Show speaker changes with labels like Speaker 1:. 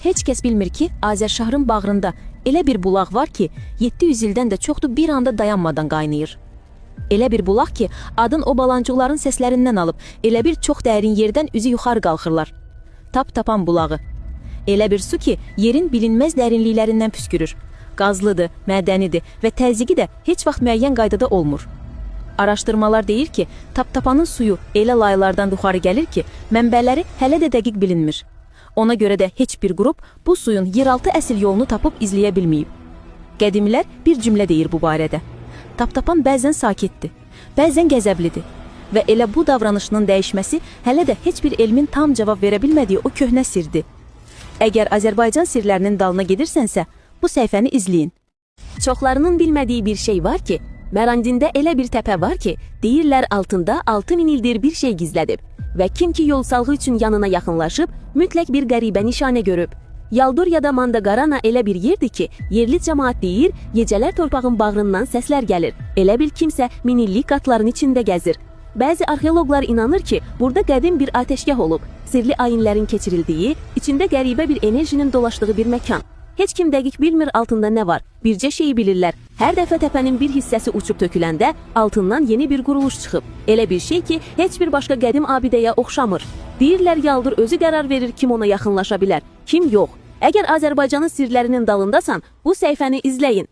Speaker 1: Heç kəs bilmir ki, Azərşəhərın bağrında elə bir bulaq var ki, 700 ildən də çoxdur bir anda dayanmadan qaynayır. Elə bir bulaq ki, adın o balancıqların səslərindən alıb, elə bir çox dərin yerdən üzü yuxarı qalxırlar. Tap-tapan bulağı. Elə bir su ki, yerin bilinməz dərinliklərindən püskürür. Qazlıdır, mədənidir və təzyiqi də heç vaxt müəyyən qaydada olmur. Araşdırmalar deyir ki, tap-tapanın suyu elə laylardan yuxarı gəlir ki, mənbələri hələ də dəqiq bilinmir. Ona görə də heç bir qrup bu suyun yeraltı əsl yolunu tapıb izləyə bilməyib. Qədimlər bir cümlə deyir bu barədə. Tap-tapan bəzən sakitdir, bəzən qəzəblidir və elə bu davranışının dəyişməsi hələ də heç bir elmin tam cavab verə bilmədiyi o köhnə sirdir. Əgər Azərbaycan sirlərinin dalına gedirsənsə, bu səhifəni izləyin.
Speaker 2: Çoxlarının bilmədiyi bir şey var ki, Mərandində elə bir təpə var ki, deyirlər altında 6000 ildir bir şey gizlədib və kim ki yol salğı üçün yanına yaxınlaşıb, mütləq bir qəribə nişanə görüb. Yaldur ya da Mandaqarana elə bir yerdir ki, yerli cəmaat deyir, gecələr torpağın bağrından səslər gəlir. Elə bil kimsə minillik qatların içində gəzir. Bəzi arxeoloqlar inanır ki, burada qədim bir atəşgah olub, sirli ayinlərin keçirildiyi, içində qəribə bir enerjinin dolaşdığı bir məkan. Heç kim dəqiq bilmir altında nə var. Bircə şeyi bilirlər. Hər dəfə təpənin bir hissəsi uçub töküləndə altından yeni bir quruluş çıxıb. Elə bir şey ki, heç bir başqa qədim abidəyə oxşamır. Deyirlər Yaldur özü qərar verir kim ona yaxınlaşa bilər, kim yox. Əgər Azərbaycanın sirlərinin dalındasan, bu səhifəni izləyin.